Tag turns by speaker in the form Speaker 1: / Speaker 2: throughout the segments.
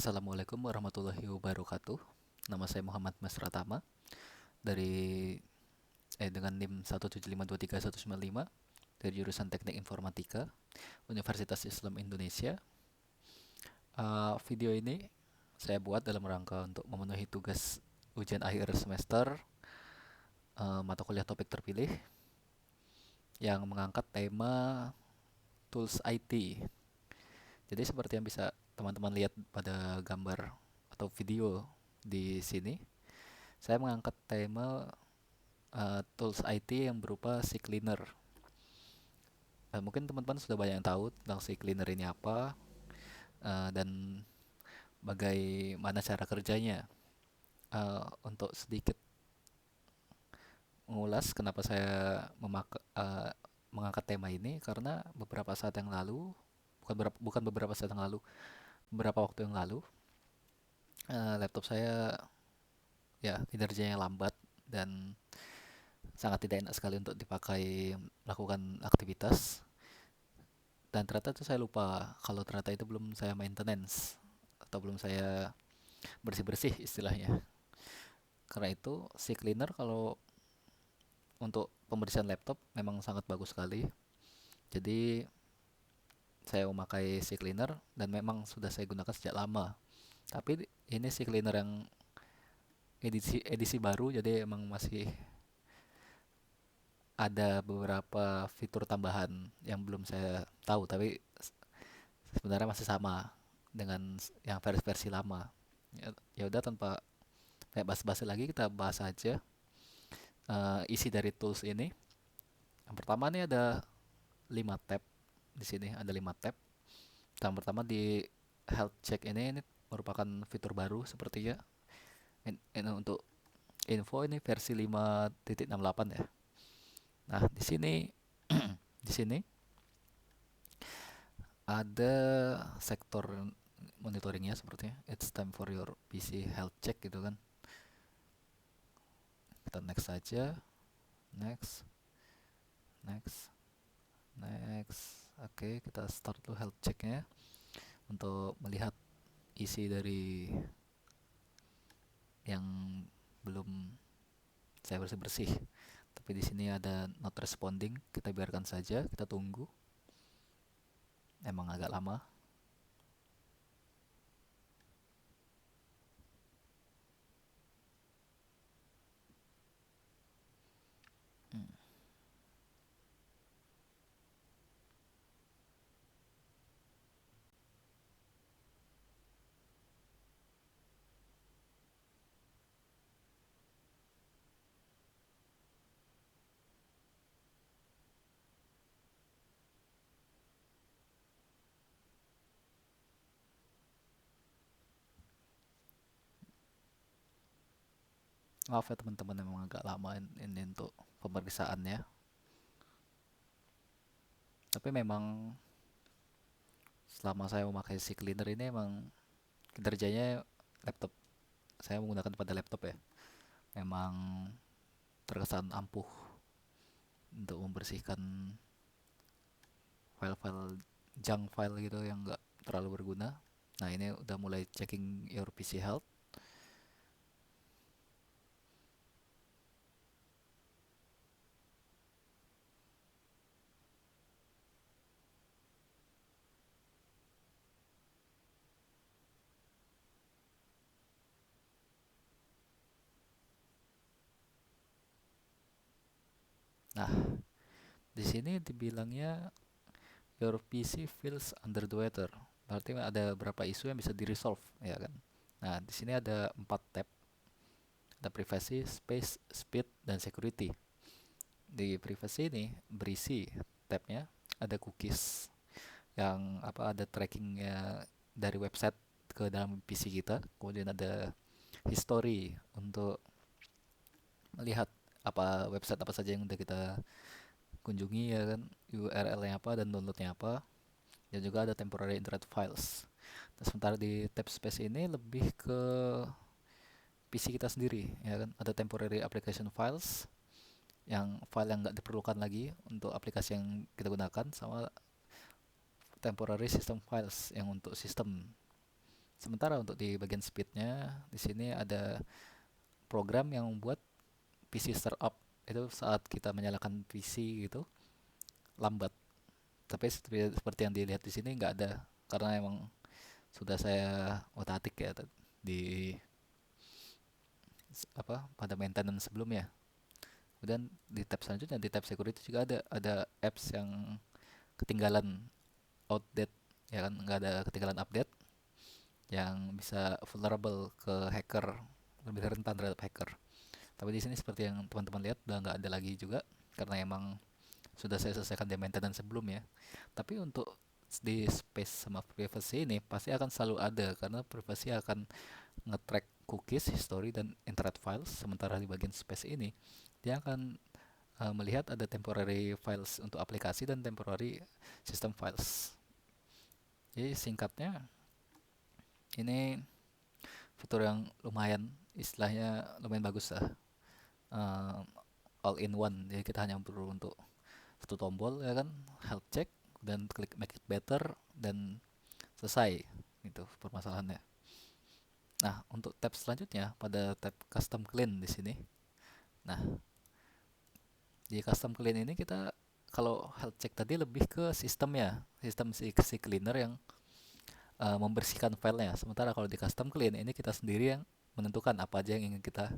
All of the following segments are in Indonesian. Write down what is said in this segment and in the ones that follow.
Speaker 1: Assalamualaikum warahmatullahi wabarakatuh. Nama saya Muhammad Mas Pratama dari dengan NIM 175231195 dari jurusan Teknik Informatika Universitas Islam Indonesia. Video ini saya buat dalam rangka untuk memenuhi tugas ujian akhir semester mata kuliah topik terpilih yang mengangkat tema Tools IT. Jadi seperti yang bisa teman-teman lihat pada gambar atau video di sini, saya mengangkat tema tools IT yang berupa CCleaner. Mungkin teman-teman sudah banyak yang tahu tentang CCleaner ini apa dan bagaimana cara kerjanya. Untuk sedikit mengulas kenapa saya mengangkat tema ini, karena beberapa saat yang lalu, bukan beberapa saat yang lalu, beberapa waktu yang lalu, laptop saya ya kinerjanya lambat dan sangat tidak enak sekali untuk dipakai melakukan aktivitas. Dan ternyata tuh saya lupa kalau ternyata itu belum saya maintenance atau belum saya bersih-bersih istilahnya. Karena itu si cleaner kalau untuk pembersihan laptop memang sangat bagus sekali. Jadi saya memakai si cleaner dan memang sudah saya gunakan sejak lama. Tapi ini si cleaner yang edisi baru, jadi emang masih ada beberapa fitur tambahan yang belum saya tahu, tapi sebenarnya masih sama dengan yang versi-versi lama. Ya udah, tanpa kayak basa-basi lagi, kita bahas aja isi dari tools ini. Yang pertama nih ada 5 tab. Di sini ada 5 tab. Yang pertama di health check ini merupakan fitur baru sepertinya. Ini untuk info, ini versi 5.68 ya. Nah, di sini di sini ada sektor monitoringnya sepertinya. It's time for your PC health check gitu kan. Kita next saja. Next, next, next. Oke, kita start dulu health checknya untuk melihat isi dari yang belum saya bersih-bersih. Tapi di sini ada not responding, kita biarkan saja, kita tunggu. Emang agak lama. Hmm. Maaf ya teman-teman, memang agak lama ini untuk pemeriksaannya. Tapi memang selama saya memakai si cleaner ini emang kinerjanya laptop saya menggunakan pada laptop ya, memang terkesan ampuh untuk membersihkan file-file junk file gitu yang nggak terlalu berguna. Nah, ini udah mulai checking your PC health. Nah, di sini dibilangnya your PC feels under the weather. Berarti ada berapa isu yang bisa di resolve, ya kan? Nah, di sini ada 4 tab. Ada privacy, space, speed, dan security. Di privacy ini berisi tabnya ada cookies yang ada trackingnya dari website ke dalam PC kita. Kemudian ada history untuk melihat website apa saja yang udah kita kunjungi, ya kan, URL-nya apa dan downloadnya apa. Dan juga ada temporary internet files. Nah, sementara di tab space ini lebih ke PC kita sendiri, ya kan. Ada temporary application files, yang file yang nggak diperlukan lagi untuk aplikasi yang kita gunakan, sama temporary system files yang untuk sistem. Sementara untuk di bagian speednya, di sini ada program yang membuat PC startup itu saat kita menyalakan PC gitu lambat. Tapi seperti yang dilihat di sini nggak ada, karena emang sudah saya otak-atik ya di pada maintenance sebelumnya. Kemudian di tab selanjutnya, di tab security juga ada apps yang ketinggalan outdate, ya kan, nggak ada ketinggalan update, yang bisa vulnerable ke hacker, lebih rentan terhadap hacker. Tapi di sini seperti yang teman-teman lihat udah nggak ada lagi juga, karena emang sudah saya selesaikan di maintenance sebelumnya. Tapi untuk di space sama privacy ini pasti akan selalu ada, karena privacy akan nge-track cookies, history, dan internet files. Sementara di bagian space ini dia akan melihat ada temporary files untuk aplikasi dan temporary system files. Jadi singkatnya, ini fitur yang lumayan, istilahnya lumayan bagus lah. Uh, all in one, jadi kita hanya perlu untuk satu tombol, ya kan, health check, dan klik make it better, dan selesai itu permasalahannya. Nah, untuk tab selanjutnya pada tab custom clean di sini. Nah, di custom clean ini kita, kalau health check tadi lebih ke sistemnya, sistem si cleaner yang membersihkan filenya. Sementara kalau di custom clean ini kita sendiri yang menentukan apa aja yang ingin kita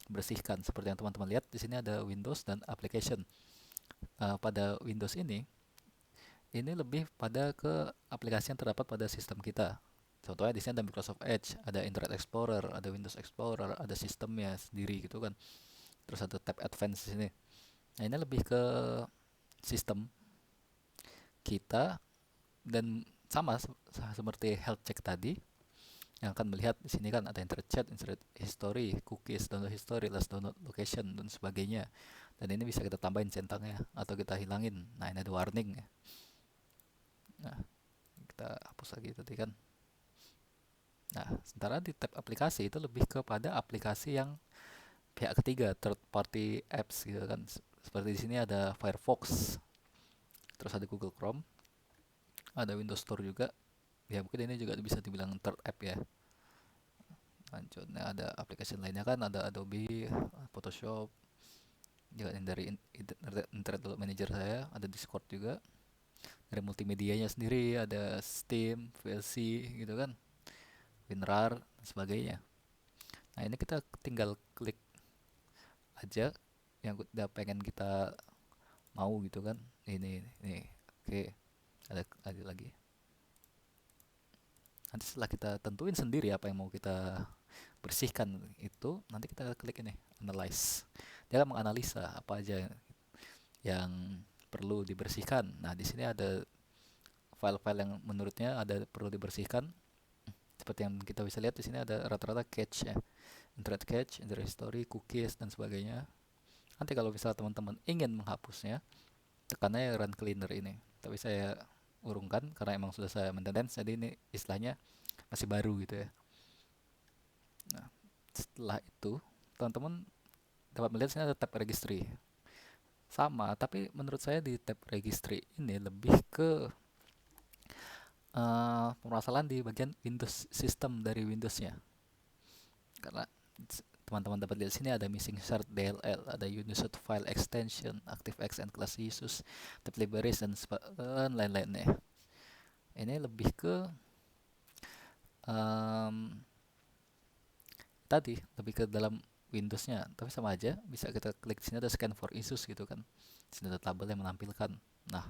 Speaker 1: bersihkan. Seperti yang teman-teman lihat di sini ada Windows dan application. Pada Windows ini lebih pada ke aplikasi yang terdapat pada sistem kita. Contohnya di sini ada Microsoft Edge, ada Internet Explorer, ada Windows Explorer, ada sistemnya sendiri gitu kan. Terus ada tab Advanced di sini. Nah, ini lebih ke sistem kita, dan sama seperti health check tadi, yang akan melihat di sini kan ada internet chat, internet history, cookies, download history, last download location, dan sebagainya. Dan ini bisa kita tambahin centangnya atau kita hilangin. Nah, ini ada warning. Nah, kita hapus lagi tadi kan. Nah, sementara di tab aplikasi itu lebih kepada aplikasi yang pihak ketiga, third party apps gitu kan. Seperti di sini ada Firefox, terus ada Google Chrome, ada Windows Store juga. Ya mungkin ini juga bisa dibilang third app ya. Lanjutnya ada aplikasi lainnya kan, ada Adobe, Photoshop, juga yang dari Internet Manager saya, ada Discord juga. Dari multimedianya sendiri ada Steam, VLC gitu kan, WinRAR, dan sebagainya. Nah, ini kita tinggal klik aja yang udah pengen kita mau gitu kan. Ini. Oke, ada lagi. Nanti setelah kita tentuin sendiri apa yang mau kita bersihkan itu, nanti kita klik ini, analyze. Dia akan menganalisa apa aja yang perlu dibersihkan. Nah, di sini ada file-file yang menurutnya ada perlu dibersihkan. Seperti yang kita bisa lihat di sini ada rata-rata cache ya. Internet cache, internet history, cookies, dan sebagainya. Nanti kalau misalnya teman-teman ingin menghapusnya, tekannya run cleaner ini. Tapi saya urungkan karena emang sudah saya maintenance, jadi ini istilahnya masih baru gitu ya. Nah, setelah itu teman-teman dapat melihat sini ada tab registry. Sama, tapi menurut saya di tab registry ini lebih ke permasalahan di bagian Windows system dari Windowsnya. Karena teman-teman dapat lihat sini ada missing shard DLL, ada unused file extension, ActiveX and class issues, tab libraries, dan lain-lainnya. Ini lebih ke tadi, lebih ke dalam Windowsnya, tapi sama aja. Bisa kita klik sini ada scan for issues gitu kan. Sini ada tabel yang menampilkan. Nah,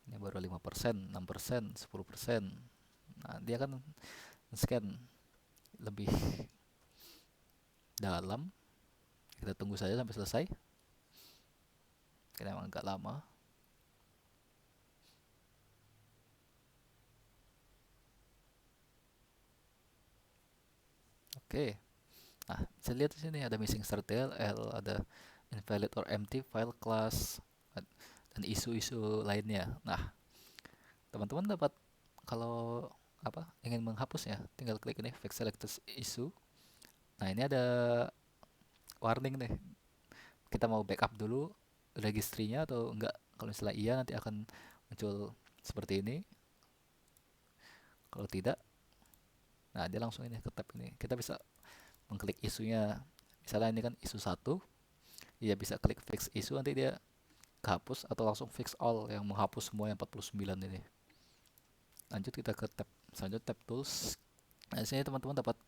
Speaker 1: ini baru 5%, 6%, 10%. Nah, dia kan scan lebih dalam. Kita tunggu saja sampai selesai. Karena emang agak lama. Oke. Nah, bisa lihat di sini ada missing start DLL, ada invalid or empty file class, dan isu-isu lainnya. Nah, teman-teman dapat, kalau ingin menghapus ya, tinggal klik ini fix selected issue. Nah, ini ada warning nih. Kita mau backup dulu registrinya atau enggak. Kalau misalnya iya, nanti akan muncul seperti ini. Kalau tidak, Nah, dia langsung ini ke tab ini. Kita bisa mengklik isunya. Misalnya ini kan isu satu, dia bisa klik fix isu, nanti dia kehapus, atau langsung fix all yang menghapus semua yang 49 ini. Lanjut kita ke tab selanjutnya, tab tools. Nah, di sini teman-teman dapat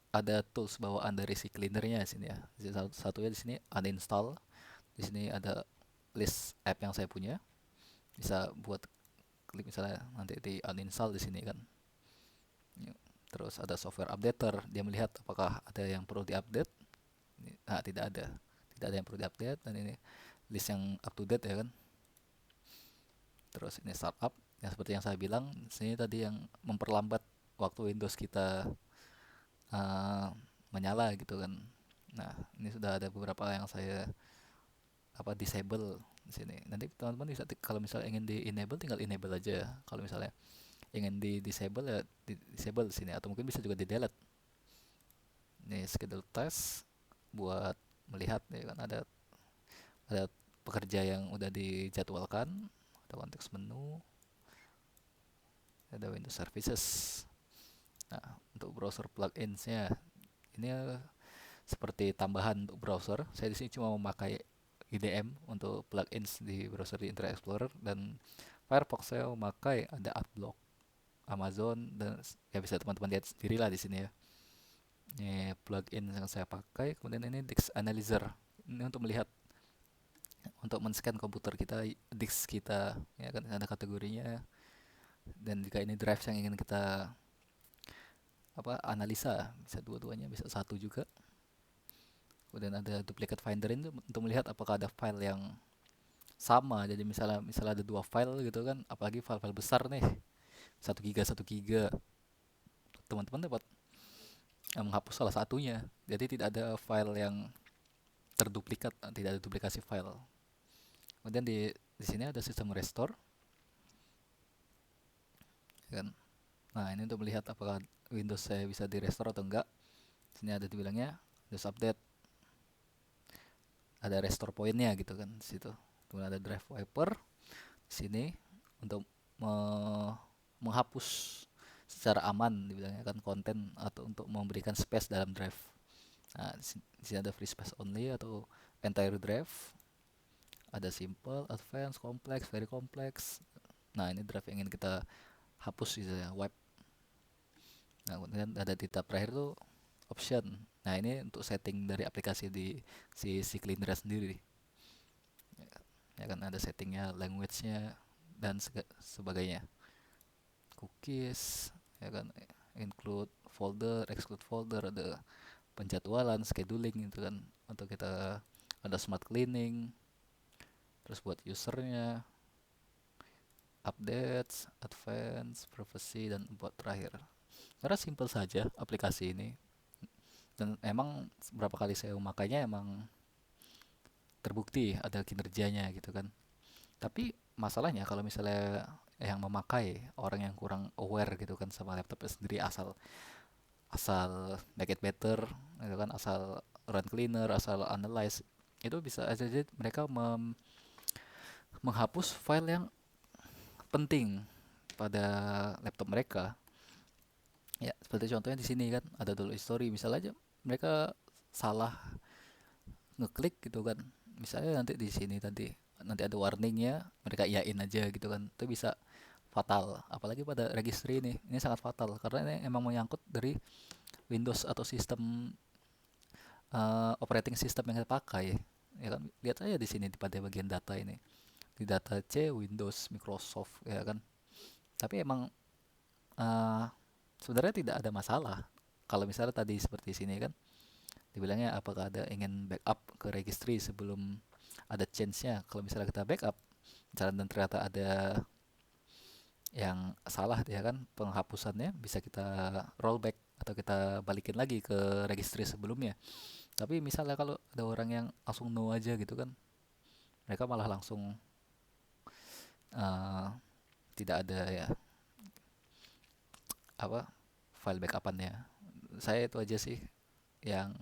Speaker 1: ada tools bawaan dari si cleanernya di sini ya. Satunya di sini uninstall. Di sini ada list app yang saya punya. Bisa buat klik misalnya nanti di uninstall di sini kan. Terus ada software updater, dia melihat apakah ada yang perlu diupdate. Nah, tidak ada. Tidak ada yang perlu diupdate, dan ini list yang up to date ya kan. Terus ini startup, yang seperti yang saya bilang, sini tadi yang memperlambat waktu Windows kita menyala gitu kan. Nah, ini sudah ada beberapa yang saya disable di sini. Nanti teman-teman bisa kalau misalnya ingin di enable, tinggal enable aja. Kalau misalnya ingin di disable ya di disable di sini, atau mungkin bisa juga di delete. Ini schedule test buat melihat ya kan, ada pekerja yang udah dijadwalkan, ada konteks menu, ada Windows Services. Nah, untuk browser plugins-nya ini seperti tambahan untuk browser. Saya di sini cuma memakai IDM untuk plugins di browser di Internet Explorer, dan Firefox saya memakai ada Adblock, Amazon, dan ya bisa teman-teman lihat sendirilah di sini ya. Ini plugin yang saya pakai. Kemudian ini disk analyzer. Ini untuk melihat, untuk men-scan komputer kita, disk kita, ya kan ada kategorinya. Dan jika ini drive yang ingin kita analisa, bisa dua-duanya, bisa satu juga. Kemudian ada duplicate finder ini untuk melihat apakah ada file yang sama. Jadi misalnya ada dua file gitu kan, apalagi file-file besar nih, 1 giga, teman-teman dapat menghapus salah satunya. Jadi tidak ada file yang terduplikat, tidak ada duplikasi file. Kemudian di sini ada sistem restore, kan. Nah, ini untuk melihat apakah Windows saya bisa di restore atau enggak. Sini ada dibilangnya Windows update, ada restore pointnya gitu kan di situ. Kemudian ada drive wiper di sini untuk menghapus secara aman dibilangnya kan konten, atau untuk memberikan space dalam drive. Nah, di sini ada free space only atau entire drive. Ada simple, advanced, complex, very complex. Nah, ini drive yang ingin kita hapus gitu ya, wipe. Nah, kemudian ada di tab terakhir tuh option. Nah, ini untuk setting dari aplikasi di si cleaner sendiri. Ya kan ada settingnya, language-nya, dan sebagainya. Cookies, ya kan, include folder, exclude folder, ada penjadwalan, scheduling gitu kan, untuk kita ada smart cleaning. Terus buat usernya, updates, advance, privacy, dan buat terakhir. Karena simple saja aplikasi ini, dan emang beberapa kali saya memakainya emang terbukti ada kinerjanya gitu kan. Tapi masalahnya kalau misalnya yang memakai orang yang kurang aware gitu kan sama laptopnya sendiri, asal asal make it better gitu kan, asal run cleaner, asal analyze, itu bisa aja mereka menghapus file yang penting pada laptop mereka. Ya, seperti contohnya di sini kan ada dulu history, misalnya aja mereka salah ngeklik gitu kan. Misalnya nanti di sini tadi nanti ada warningnya, mereka iyain aja gitu kan. Itu bisa fatal, apalagi pada registry ini. Ini sangat fatal karena ini emang menyangkut dari Windows atau sistem operating system yang kita pakai. Ya kan, lihat aja di sini pada bagian data ini. Di data C Windows Microsoft ya kan. Tapi emang uh, sebenarnya tidak ada masalah. Kalau misalnya tadi seperti sini kan, dibilangnya apakah ada ingin backup ke registry sebelum ada change-nya. Kalau misalnya kita backup, misalnya dan ternyata ada yang salah ya kan, penghapusannya bisa kita rollback atau kita balikin lagi ke registry sebelumnya. Tapi misalnya kalau ada orang yang langsung no aja gitu kan, mereka malah langsung uh, tidak ada ya file backupannya. Saya itu aja sih yang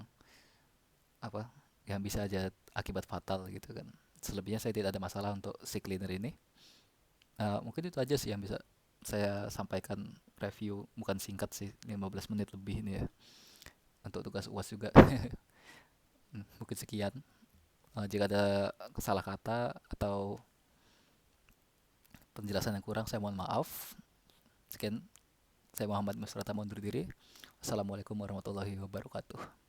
Speaker 1: apa yang bisa aja akibat fatal gitu kan. Selebihnya saya tidak ada masalah untuk si cleaner ini. Mungkin itu aja sih yang bisa saya sampaikan review, bukan singkat sih, 15 menit lebih ini ya, untuk tugas UAS juga. Mungkin sekian. Jika ada salah kata atau penjelasan yang kurang, saya mohon maaf. Sekian, saya Muhammad Musrata, mau undur diri. Assalamualaikum warahmatullahi wabarakatuh.